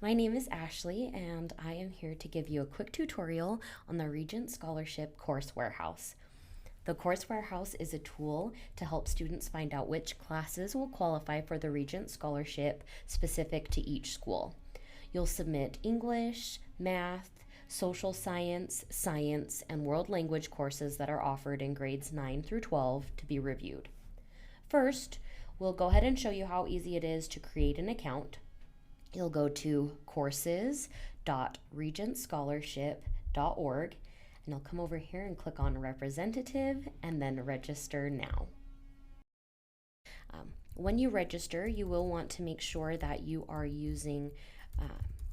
My name is Ashley, and I am here to give you a quick tutorial on the Regents Scholarship Course Warehouse. The Course Warehouse is a tool to help students find out which classes will qualify for the Regents Scholarship specific to each school. You'll submit English, math, social science, science, and world language courses that are offered in grades 9 through 12 to be reviewed. First, we'll go ahead and show you how easy it is to create an account. You'll go to courses.regentscholarship.org and you'll come over here and click on representative and then register now. When you register, you will want to make sure that you are using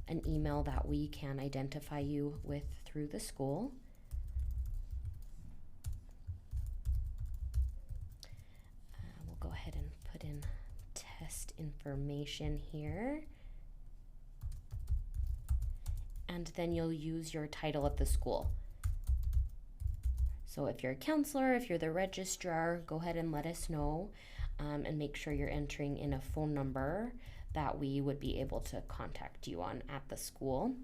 an email that we can identify you with through the school. We'll go ahead and put in test information here. And then you'll use your title at the school. So if you're a counselor, if you're the registrar, go ahead and let us know and make sure you're entering in a phone number that we would be able to contact you on at the school.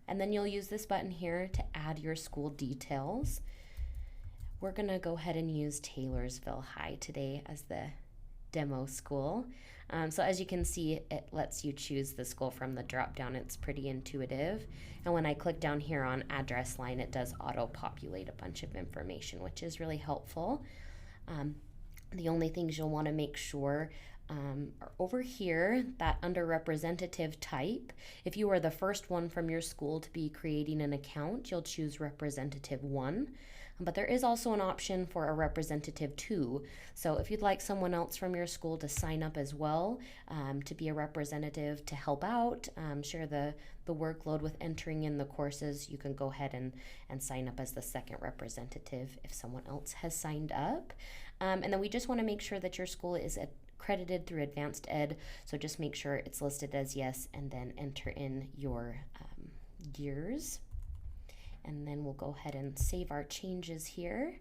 And then you'll use this button here to add your school details. We're gonna go ahead and use Taylorsville High today as the demo school. So as you can see, it lets you choose the school from the drop down. It's pretty intuitive. And when I click down here on address line, it does auto-populate a bunch of information, which is really helpful. The only things you'll want to make sure are over here, that under representative type, if you are the first one from your school to be creating an account, you'll choose representative 1. But there is also an option for a representative 2. So if you'd like someone else from your school to sign up as well, to be a representative to help out, share the workload with entering in the courses, you can go ahead and sign up as the second representative if someone else has signed up. And then we just want to make sure that your school is accredited through Advanced Ed, so just make sure it's listed as yes and then enter in your years. And then we'll go ahead and save our changes here.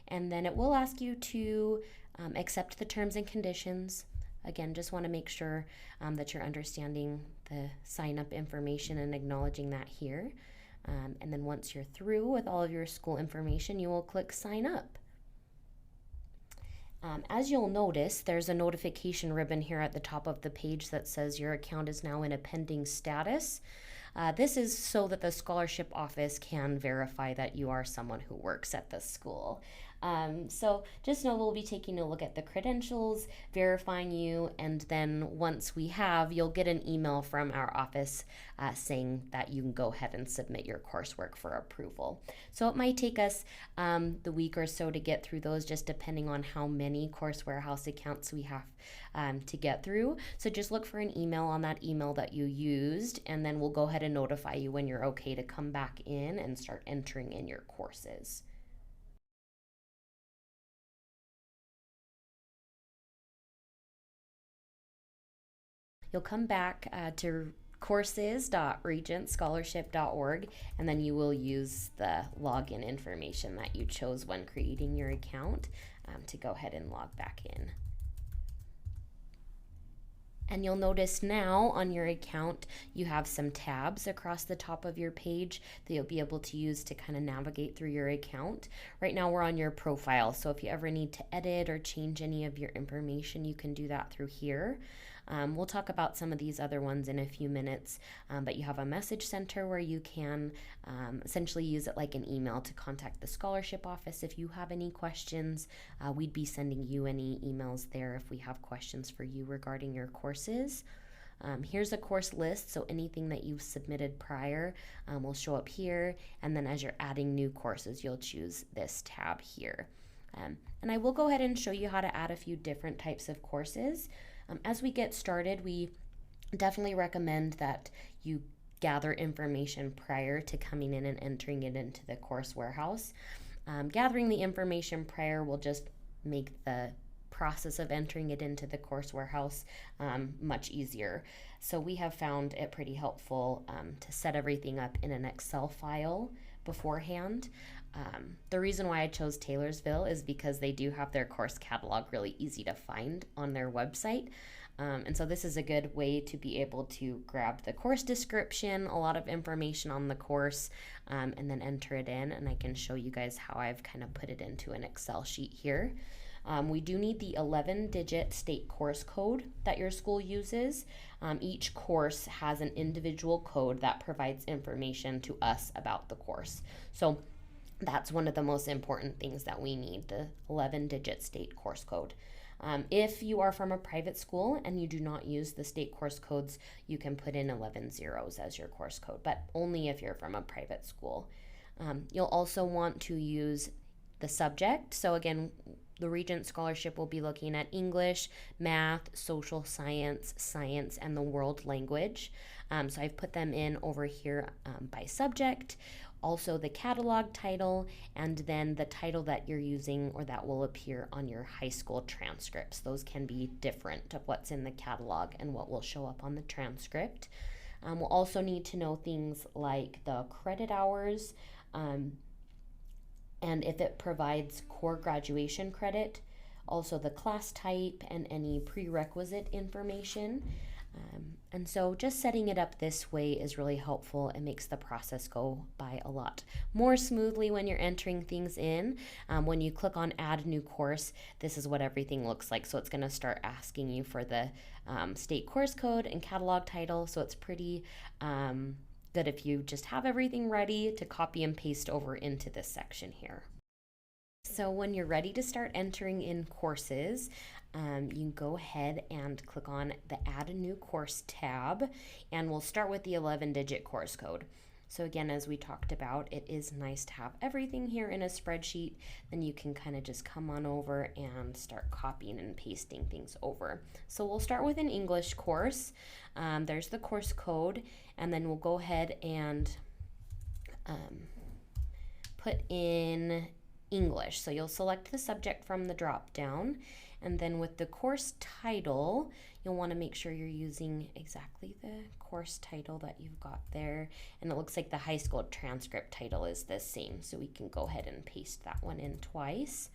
And then it will ask you to accept the terms and conditions. Again, just want to make sure that you're understanding the sign up information and acknowledging that here. And then once you're through with all of your school information, you will click sign up. As you'll notice, there's a notification ribbon here at the top of the page that says your account is now in a pending status. This is so that the scholarship office can verify that you are someone who works at the school. So just know we'll be taking a look at the credentials, verifying you, and then once we have, you'll get an email from our office saying that you can go ahead and submit your coursework for approval. So it might take us the week or so to get through those, just depending on how many Course Warehouse accounts we have to get through. So just look for an email on that email that you used, and then we'll go ahead and notify you when you're okay to come back in and start entering in your courses. You'll come back to courses.regentscholarship.org, and then you will use the login information that you chose when creating your account to go ahead and log back in. And you'll notice now on your account, you have some tabs across the top of your page that you'll be able to use to kind of navigate through your account. Right now we're on your profile, so if you ever need to edit or change any of your information, you can do that through here. We'll talk about some of these other ones in a few minutes, but you have a message center where you can essentially use it like an email to contact the scholarship office if you have any questions. We'd be sending you any emails there if we have questions for you regarding your courses. Here's a course list, so anything that you've submitted prior will show up here, and then as you're adding new courses, you'll choose this tab here. And I will go ahead and show you how to add a few different types of courses. As we get started, we definitely recommend that you gather information prior to coming in and entering it into the Course Warehouse. Gathering the information prior will just make the process of entering it into the Course Warehouse much easier. So we have found it pretty helpful to set everything up in an Excel file beforehand. The reason why I chose Taylorsville is because they do have their course catalog really easy to find on their website. And so this is a good way to be able to grab the course description, a lot of information on the course, and then enter it in. And I can show you guys how I've kind of put it into an Excel sheet here. We do need the 11-digit state course code that your school uses. Each course has an individual code that provides information to us about the course. So that's one of the most important things that we need, the 11-digit state course code. If you are from a private school and you do not use the state course codes, you can put in 11 zeros as your course code, but only if you're from a private school. You'll also want to use the subject. So again, the Regents Scholarship will be looking at English, math, social science, science, and the world language. So I've put them in over here by subject. Also the catalog title, and then the title that you're using or that will appear on your high school transcripts. Those can be different of what's in the catalog and what will show up on the transcript. We'll also need to know things like the credit hours, and if it provides core graduation credit, also the class type and any prerequisite information. And so just setting it up this way is really helpful. It makes the process go by a lot more smoothly when you're entering things in. When you click on add new course, this is what everything looks like. So it's going to start asking you for the state course code and catalog title. So it's pretty good if you just have everything ready to copy and paste over into this section here. So when you're ready to start entering in courses, you can go ahead and click on the Add a New Course tab, and we'll start with the 11-digit course code. So again, as we talked about, it is nice to have everything here in a spreadsheet. Then you can kind of just come on over and start copying and pasting things over. So we'll start with an English course. There's the course code, and then we'll go ahead and put in English. So you'll select the subject from the drop down, and then with the course title, you'll want to make sure you're using exactly the course title that you've got there. And it looks like the high school transcript title is the same, so we can go ahead and paste that one in twice.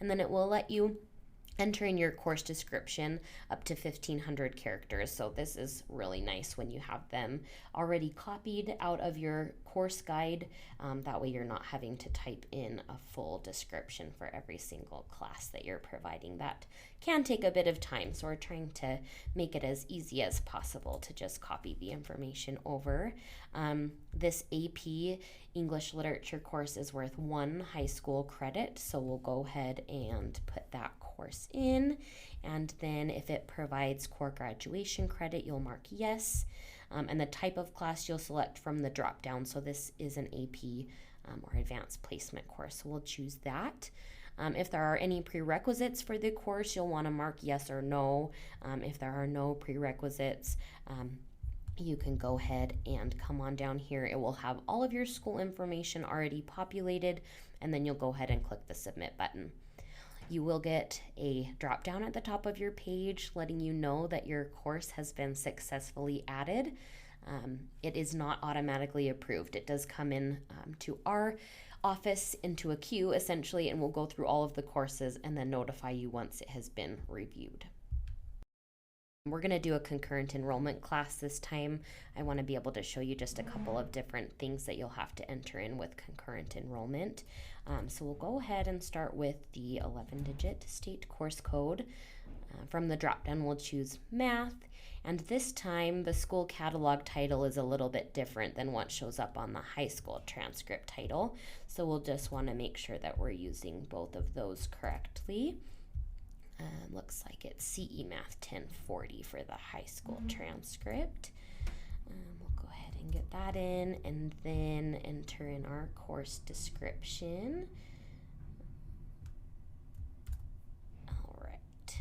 And then it will let you enter in your course description up to 1,500 characters. So this is really nice when you have them already copied out of your course guide. That way you're not having to type in a full description for every single class that you're providing. That can take a bit of time, so we're trying to make it as easy as possible to just copy the information over. This AP English Literature course is worth 1 high school credit, so we'll go ahead and put that course in, and then if it provides core graduation credit, you'll mark yes, and the type of class you'll select from the drop down. So this is an AP or advanced placement course, so we'll choose that. If there are any prerequisites for the course, you'll want to mark yes or no. If there are no prerequisites, you can go ahead and come on down here. It will have all of your school information already populated, and then you'll go ahead and click the submit button. You will get a drop down at the top of your page letting you know that your course has been successfully added. It is not automatically approved. It does come in to our office into a queue essentially, and we'll go through all of the courses and then notify you once it has been reviewed. We're going to do a concurrent enrollment class this time. I want to be able to show you just a couple of different things that you'll have to enter in with concurrent enrollment. So we'll go ahead and start with the 11-digit state course code. From the drop-down, we'll choose math. And this time, the school catalog title is a little bit different than what shows up on the high school transcript title. So we'll just want to make sure that we're using both of those correctly. Looks like it's CE Math 1040 for the high school transcript. We'll go ahead and get that in, and then enter in our course description. All right.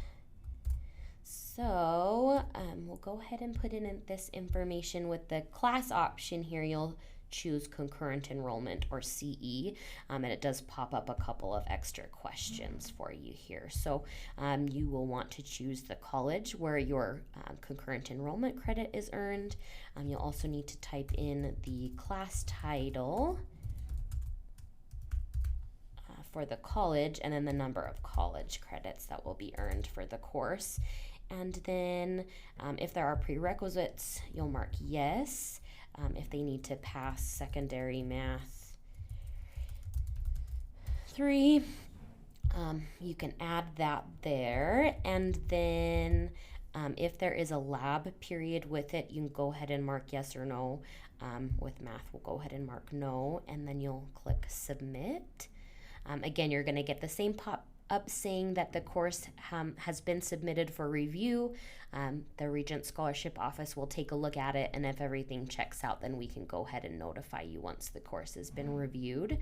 So we'll go ahead and put in this information with the class option here. You'll choose concurrent enrollment or CE, and it does pop up a couple of extra questions for you here. So you will want to choose the college where your concurrent enrollment credit is earned. You'll also need to type in the class title. for the college, and then the number of college credits that will be earned for the course. And then if there are prerequisites, you'll mark yes. If they need to pass secondary math 3, you can add that there. And then if there is a lab period with it, you can go ahead and mark yes or no. With math, we'll go ahead and mark no, and then you'll click submit. Again, you're going to get the same pop-up saying that the course has been submitted for review. The Regents Scholarship Office will take a look at it, and if everything checks out, then we can go ahead and notify you once the course has been reviewed.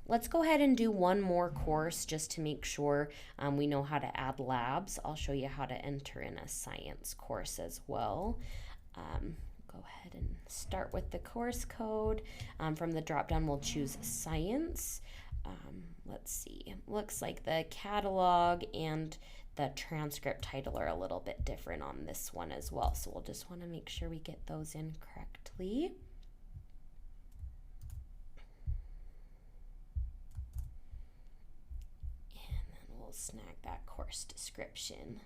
Let's go ahead and do one more course just to make sure we know how to add labs. I'll show you how to enter in a science course as well. Go ahead and start with the course code. From the drop down, we'll choose science. Let's see, looks like the catalog and the transcript title are a little bit different on this one as well. So we'll just want to make sure we get those in correctly. And then we'll snag that course description.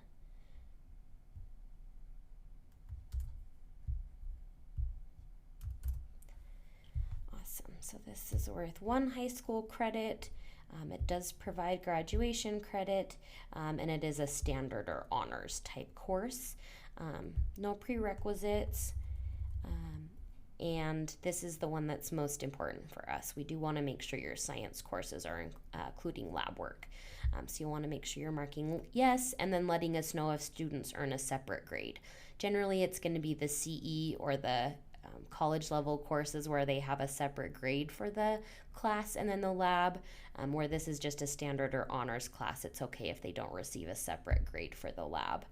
So this is worth 1 high school credit. It does provide graduation credit, and it is a standard or honors type course. No prerequisites, and this is the one that's most important for us. We do want to make sure your science courses are including lab work. So you want to make sure you're marking yes, and then letting us know if students earn a separate grade. Generally, it's going to be the CE or the college level courses where they have a separate grade for the class, and then the lab where this is just a standard or honors class, it's okay if they don't receive a separate grade for the lab.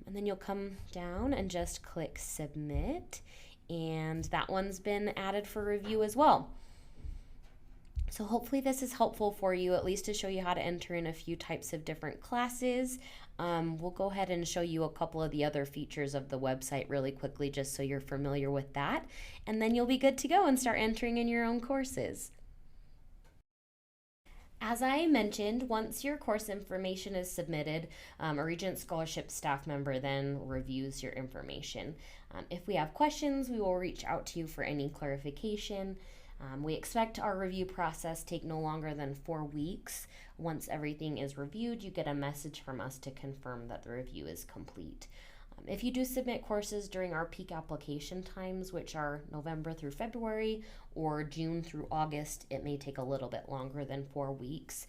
And then you'll come down and just click submit, and that one's been added for review as well. So hopefully this is helpful for you, at least to show you how to enter in a few types of different classes. We'll go ahead and show you a couple of the other features of the website really quickly, just so you're familiar with that. And then you'll be good to go and start entering in your own courses. As I mentioned, once your course information is submitted, a Regents Scholarship staff member then reviews your information. If we have questions, we will reach out to you for any clarification. We expect our review process take no longer than 4 weeks. Once everything is reviewed, you get a message from us to confirm that the review is complete. If you do submit courses during our peak application times, which are November through February or June through August, it may take a little bit longer than 4 weeks,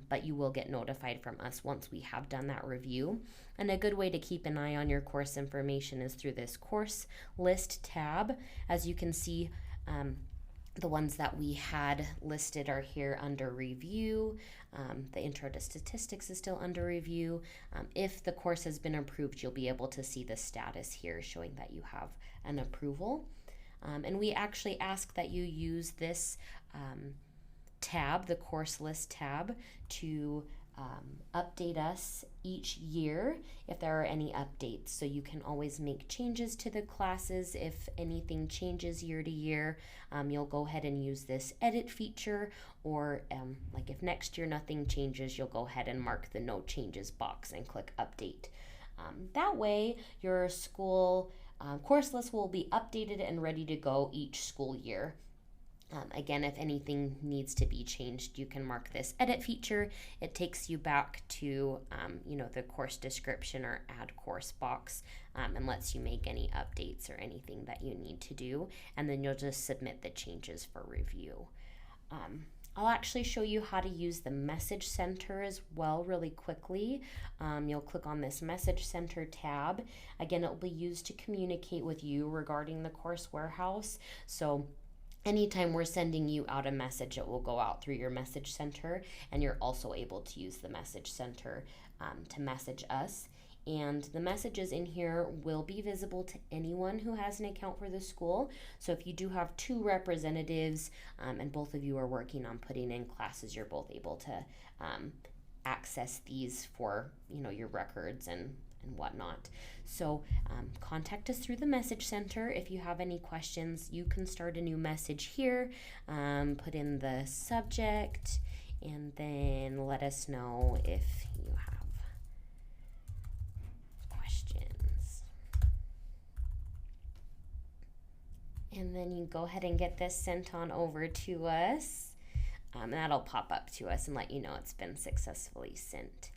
but you will get notified from us once we have done that review. And a good way to keep an eye on your course information is through this course list tab. As you can see, the ones that we had listed are here under review. The intro to statistics is still under review. If the course has been approved, you'll be able to see the status here showing that you have an approval. And we actually ask that you use this tab, the course list tab, to update us each year if there are any updates. So you can always make changes to the classes. If anything changes year to year, you'll go ahead and use this edit feature, or like if next year nothing changes, you'll go ahead and mark the no changes box and click update. That way your school course list will be updated and ready to go each school year. Again, if anything needs to be changed, you can mark this edit feature. It takes you back to the course description or add course box, and lets you make any updates or anything that you need to do, and then you'll just submit the changes for review. I'll actually show you how to use the message center as well really quickly. You'll click on this message center tab. Again, it will be used to communicate with you regarding the course warehouse. So anytime we're sending you out a message, it will go out through your message center, and you're also able to use the message center to message us. And the messages in here will be visible to anyone who has an account for the school. So if you do have 2 representatives and both of you are working on putting in classes, you're both able to access these for your records and whatnot. So contact us through the message center. If you have any questions, you can start a new message here, put in the subject, and then let us know if you have questions. And then you go ahead and get this sent on over to us. And that'll pop up to us and let you know it's been successfully sent.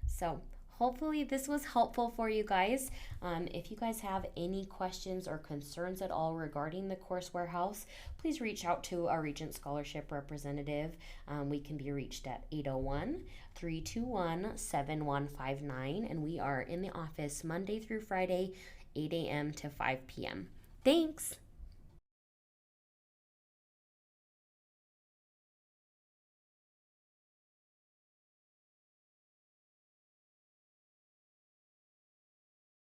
So hopefully this was helpful for you guys. If you guys have any questions or concerns at all regarding the course warehouse, please reach out to our Regent Scholarship representative. We can be reached at 801-321-7159, and we are in the office Monday through Friday, 8 a.m. to 5 p.m. Thanks!